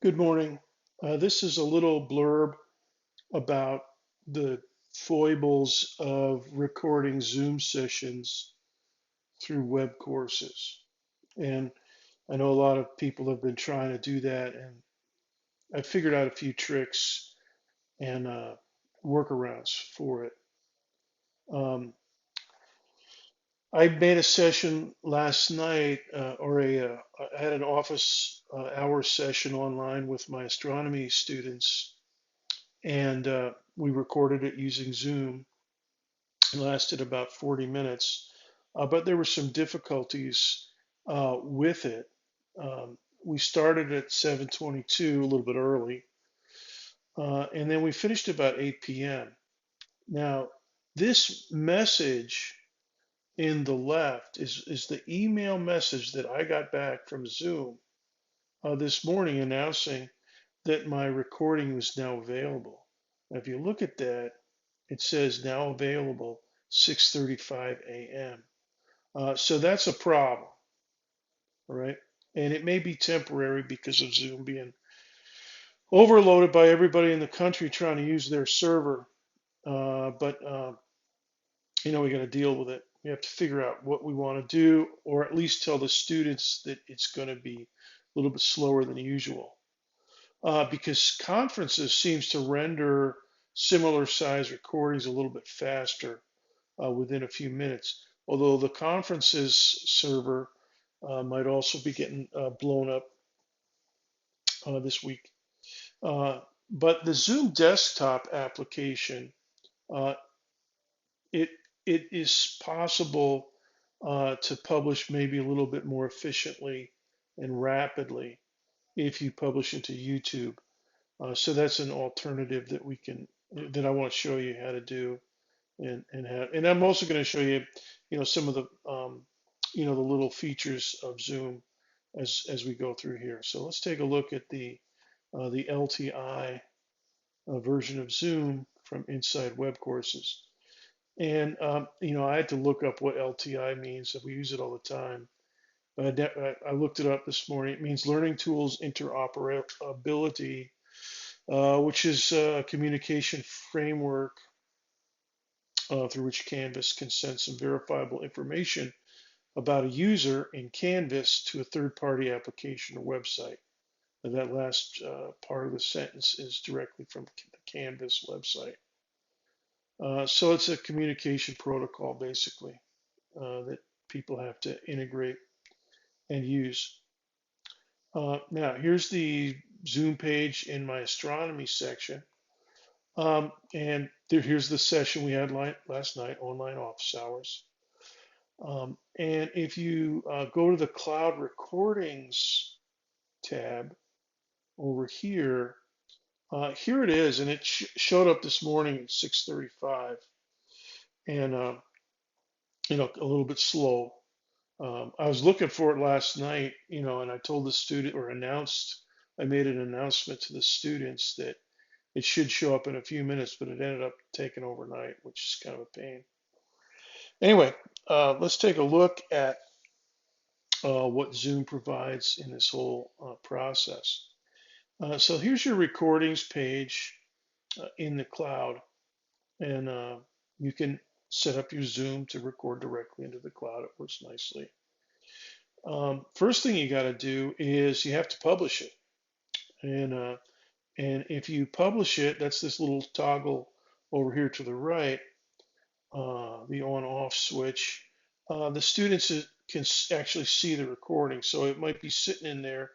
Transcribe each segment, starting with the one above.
Good morning. This is a little blurb about the foibles of recording Zoom sessions through web courses. And I know a lot of people have been trying to do that, and I figured out a few tricks and workarounds for it. Um, I made a session last night, I had an office hour session online with my astronomy students, and we recorded it using Zoom. It lasted about 40 minutes, but there were some difficulties with it. We started at 7:22, a little bit early, and then we finished about 8 p.m. Now, this message in the left is the email message that I got back from Zoom this morning announcing that my recording was now available. Now, if you look at that, it says now available 6:35 a.m. So that's a problem, all right? And it may be temporary because of Zoom being overloaded by everybody in the country trying to use their server. But we got to deal with it. We have to figure out what we want to do, or at least tell the students that it's going to be a little bit slower than usual. Because conferences seems to render similar size recordings a little bit faster within a few minutes. Although the conferences server might also be getting blown up this week. Uh, but the Zoom desktop application, uh, it it is possible to publish maybe a little bit more efficiently and rapidly if you publish into YouTube. So that's an alternative that I want to show you how to do and I'm also going to show you, some of the the little features of Zoom as we go through here. So let's take a look at the LTI version of Zoom from inside Webcourses. And I had to look up what LTI means. We use it all the time. I looked it up this morning. It means Learning Tools Interoperability, which is a communication framework through which Canvas can send some verifiable information about a user in Canvas to a third-party application or website. And that last part of the sentence is directly from the Canvas website. So it's a communication protocol, basically, that people have to integrate and use. Now, here's the Zoom page in my astronomy section. Here's the session we had last night, online office hours. And if you go to the cloud recordings tab over here, here it is, and it showed up this morning at 6:35, and a little bit slow. I was looking for it last night, and I told the student or I made an announcement to the students that it should show up in a few minutes, but it ended up taking overnight, which is kind of a pain. Anyway, let's take a look at what Zoom provides in this whole process. So here's your recordings page in the cloud, and you can set up your Zoom to record directly into the cloud. It works nicely. First thing you got to do is you have to publish it, and if you publish it, that's this little toggle over here to the right, the on-off switch. The students can actually see the recording, so it might be sitting in there.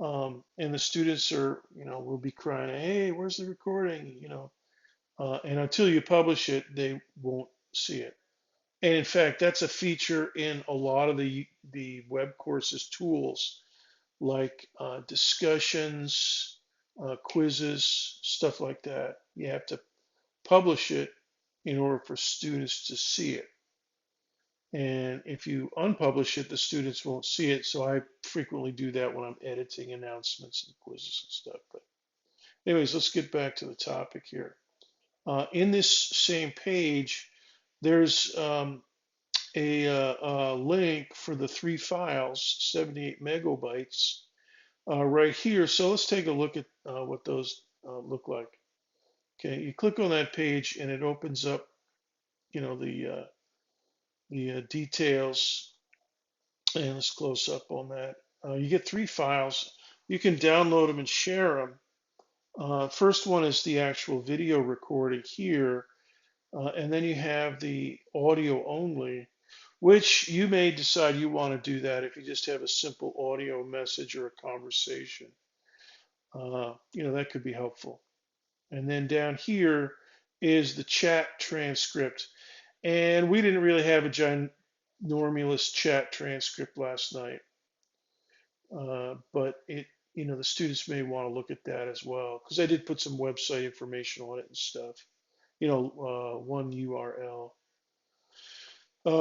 And the students will be crying, "Hey, where's the recording?" And until you publish it, they won't see it. And in fact, that's a feature in a lot of the web courses tools, like discussions, quizzes, stuff like that. You have to publish it in order for students to see it. And if you unpublish it, the students won't see it. So I frequently do that when I'm editing announcements and quizzes and stuff. But anyways, let's get back to the topic here. In this same page, there's a link for the three files, 78 megabytes, right here. So let's take a look at what those look like. Okay, you click on that page and it opens up, the details. And let's close up on that. You get three files. You can download them and share them. First one is the actual video recording here, and then you have the audio only, which you may decide you want to do that if you just have a simple audio message or a conversation. That could be helpful. And then down here is the chat transcript. And we didn't really have a ginormous chat transcript last night, but the students may want to look at that as well, because I did put some website information on it and stuff. One URL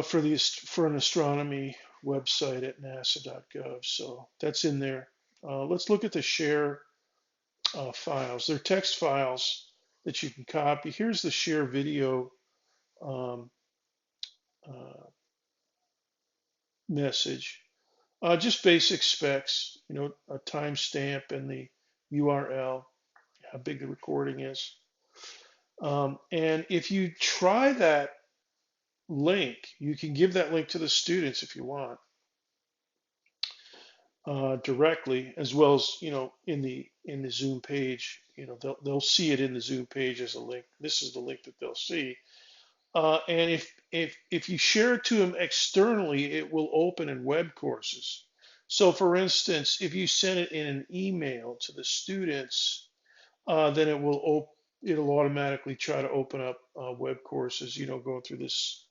for an astronomy website at nasa.gov. So that's in there. Let's look at the share files. They're text files that you can copy. Here's the share video um, uh, message. Just basic specs, a timestamp and the URL, how big the recording is. And if you try that link, you can give that link to the students if you want, directly, as well as in the Zoom page. They'll see it in the Zoom page as a link. This is the link that they'll see. And if you share it to them externally, it will open in Webcourses. So, for instance, if you send it in an email to the students, then it'll automatically try to open up Webcourses. Going through this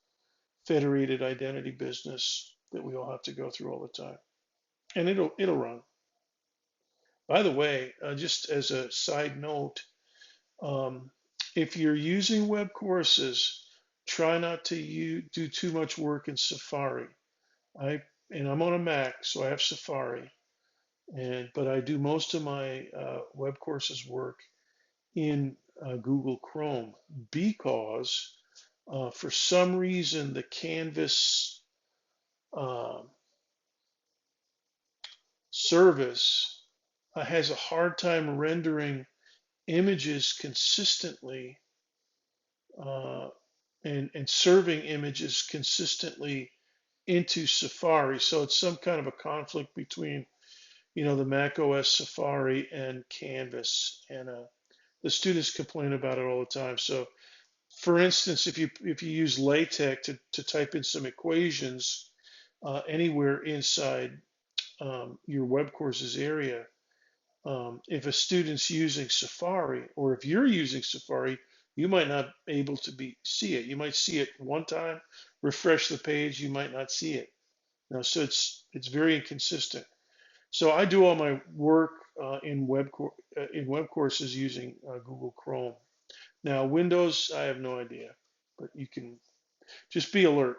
federated identity business that we all have to go through all the time, and it'll run. By the way, just as a side note, um, if you're using Webcourses, try not to do too much work in Safari. I'm on a Mac, so I have Safari, but I do most of my Webcourses work in Google Chrome, because for some reason the Canvas uh, service has a hard time rendering images consistently, uh, and serving images consistently into Safari. So it's some kind of a conflict between, the Mac OS Safari and Canvas, and the students complain about it all the time. So, for instance, if you use LaTeX to type in some equations anywhere inside your web courses area, if a student's using Safari, or if you're using Safari, you might not be able to see it. You might see it one time, refresh the page, you might not see it. So it's very inconsistent. So I do all my work in web courses using Google Chrome. Now Windows, I have no idea, but you can just be alert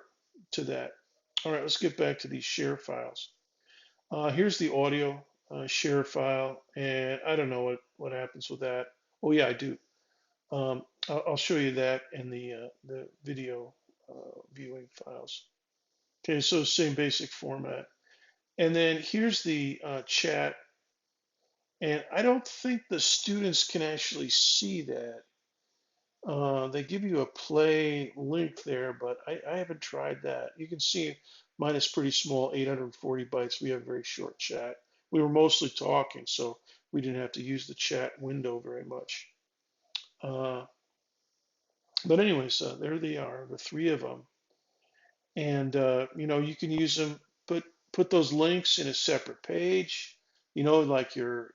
to that. All right, let's get back to these share files. Here's the audio share file, and I don't know what happens with that. Oh yeah, I do. I'll show you that in the video viewing files. Okay, so same basic format. And then here's the chat, and I don't think the students can actually see that. They give you a play link there, but I haven't tried that. You can see mine is pretty small, 840 bytes. We have very short chat. We were mostly talking, so we didn't have to use the chat window very much. Uh, but anyways, there they are, the three of them. And you can use them, put those links in a separate page, like your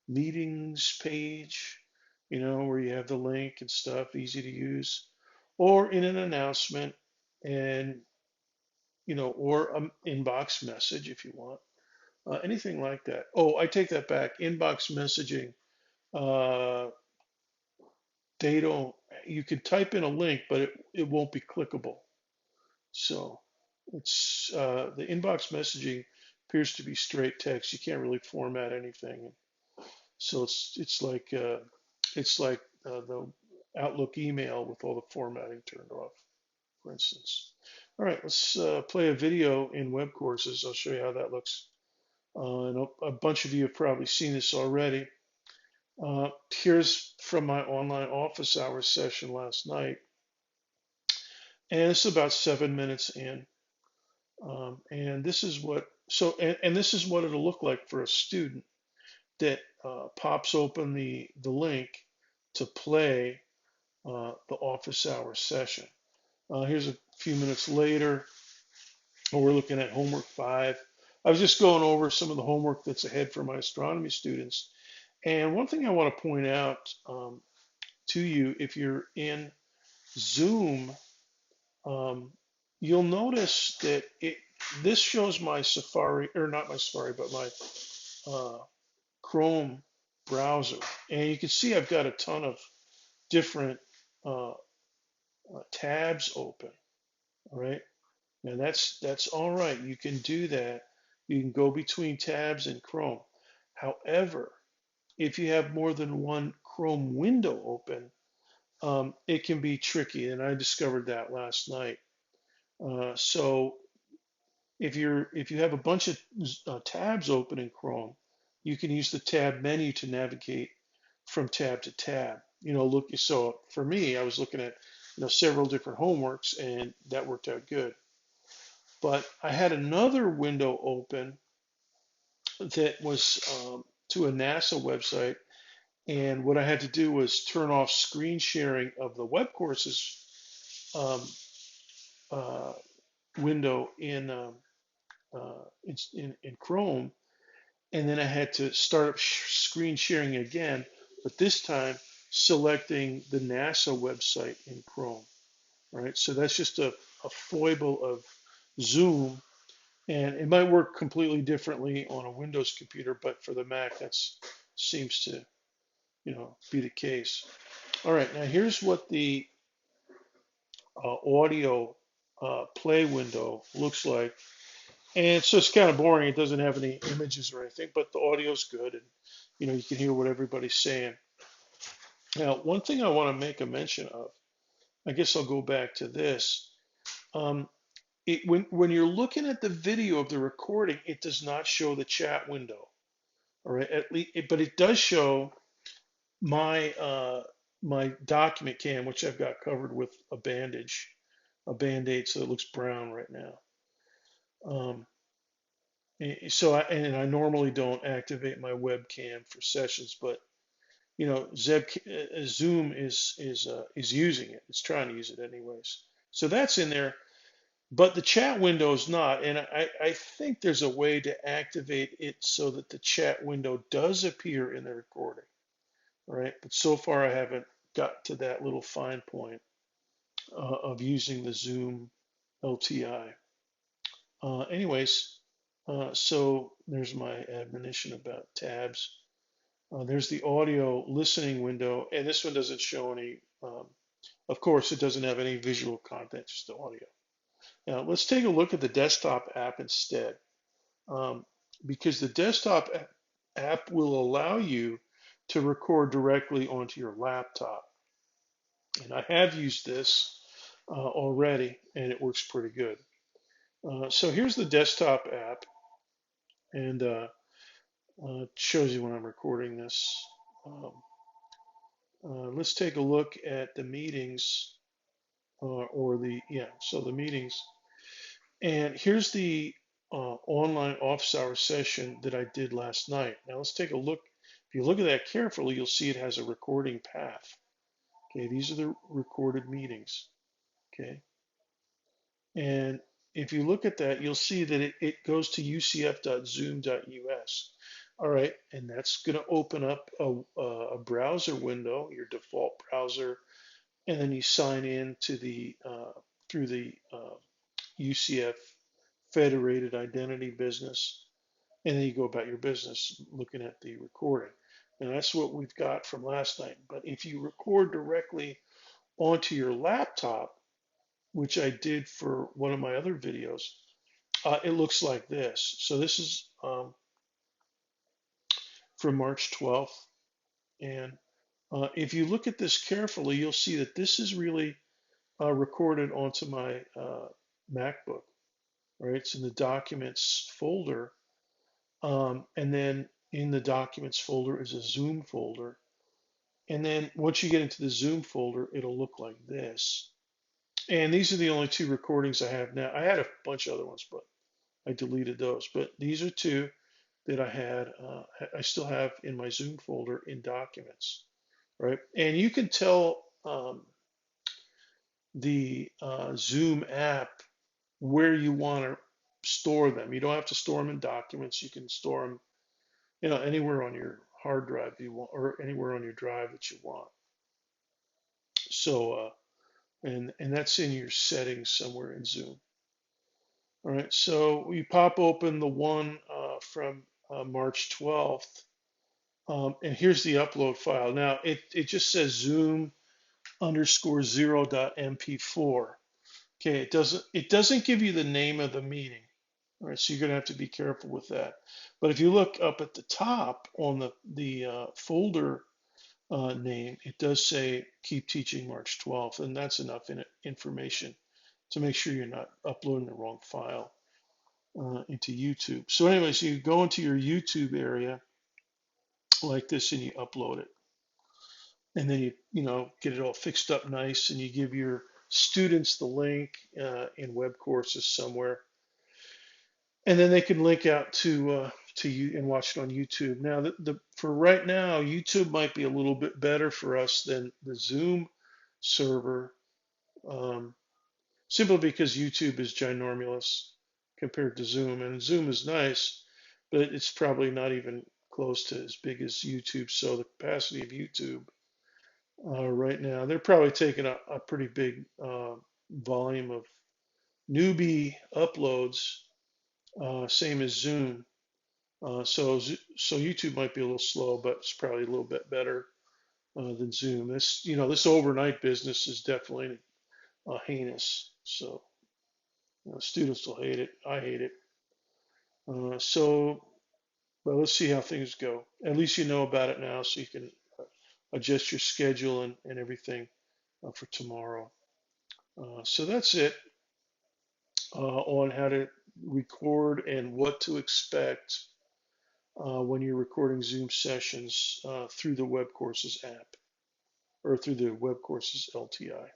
meetings page, where you have the link and stuff, easy to use, or in an announcement, and, or an inbox message if you want, anything like that. Oh, I take that back. Inbox messaging, uh, they don't, you can type in a link, but it won't be clickable. So it's the inbox messaging appears to be straight text. You can't really format anything. So it's like the Outlook email with all the formatting turned off, for instance. All right, let's play a video in Webcourses. I'll show you how that looks. And a bunch of you have probably seen this already. Here's from my online office hours session last night, and it's about 7 minutes in. And this is what and this is what it'll look like for a student that pops open the link to play the office hours session. Here's a few minutes later. We're looking at homework 5. I was just going over some of the homework that's ahead for my astronomy students. And one thing I want to point out to you, if you're in Zoom, um, you'll notice that this shows my Safari, or not my Safari, but my uh, Chrome browser. And you can see I've got a ton of different uh, tabs open. All right. Now that's all right. You can do that. You can go between tabs in Chrome. However, if you have more than one Chrome window open, it can be tricky, and I discovered that last night. So if you have a bunch of tabs open in Chrome, you can use the tab menu to navigate from tab to tab. Look. So for me, I was looking at several different homeworks, and that worked out good. But I had another window open that was to a NASA website, and what I had to do was turn off screen sharing of the Webcourses um, uh, window in Chrome, and then I had to start up screen sharing again, but this time selecting the NASA website in Chrome. All right, so that's just a foible of Zoom, and it might work completely differently on a Windows computer, but for the Mac, that seems to be the case. All right, now here's what the audio play window looks like. And so it's kind of boring. It doesn't have any images or anything, but the audio's good, and you can hear what everybody's saying. Now, one thing I want to make a mention of, I guess I'll go back to this. Um, when you're looking at the video of the recording, it does not show the chat window. All right, at least, but it does show my document cam, which I've got covered with a bandage, a band-aid, so it looks brown right now. So I normally don't activate my webcam for sessions, but Zoom is using it. It's trying to use it anyways. So that's in there, but the chat window is not. And I think there's a way to activate it so that the chat window does appear in the recording. All right, but so far I haven't got to that little fine point of using the Zoom LTI. Anyways, so there's my admonition about tabs. There's the audio listening window, and this one doesn't show any, of course, it doesn't have any visual content, just the audio. Now, let's take a look at the desktop app instead, because the desktop app will allow you to record directly onto your laptop. And I have used this already, and it works pretty good. So here's the desktop app, and it shows you when I'm recording this. Um, let's take a look at the meetings so the meetings. And here's the online office hour session that I did last night. Now let's take a look. If you look at that carefully, you'll see it has a recording path. Okay, these are the recorded meetings. Okay, and if you look at that, you'll see that it goes to ucf.zoom.us. All right, and that's going to open up a browser window, your default browser, and then you sign in to through the UCF federated identity business, and then you go about your business looking at the recording. And that's what we've got from last night. But if you record directly onto your laptop, which I did for one of my other videos, it looks like this. So this is from March 12th. And if you look at this carefully, you'll see that this is really recorded onto my MacBook. Right, it's in the documents folder. And then in the documents folder is a Zoom folder. And then once you get into the Zoom folder, it'll look like this. And these are the only two recordings I have now. I had a bunch of other ones, but I deleted those. But these are two that I had, I still have in my Zoom folder in documents, right? And you can tell the Zoom app where you want to store them. You don't have to store them in documents. You can store them, anywhere on your hard drive you want, or anywhere on your drive that you want. So, and that's in your settings somewhere in Zoom. All right. So you pop open the one from March 12th, and here's the upload file. Now it just says Zoom underscore 0.mp4. Okay. It doesn't give you the name of the meeting. All right, so you're going to have to be careful with that. But if you look up at the top on the folder name, it does say keep teaching March 12th, and that's enough information to make sure you're not uploading the wrong file into YouTube. So anyways, you go into your YouTube area like this and you upload it. And then you get it all fixed up nice, and you give your students the link in Webcourses somewhere, and then they can link out to you and watch it on YouTube. Now, for right now, YouTube might be a little bit better for us than the Zoom server, um, simply because YouTube is ginormous compared to Zoom, and Zoom is nice, but it's probably not even close to as big as YouTube. So the capacity of YouTube right now, they're probably taking a pretty big volume of newbie uploads, same as Zoom. So YouTube might be a little slow, but it's probably a little bit better than Zoom. This overnight business is definitely heinous. So students will hate it. I hate it. But let's see how things go. At least you know about it now, so you can adjust your schedule and everything for tomorrow. So that's it on how to record and what to expect when you're recording Zoom sessions through the Webcourses app or through the Webcourses LTI.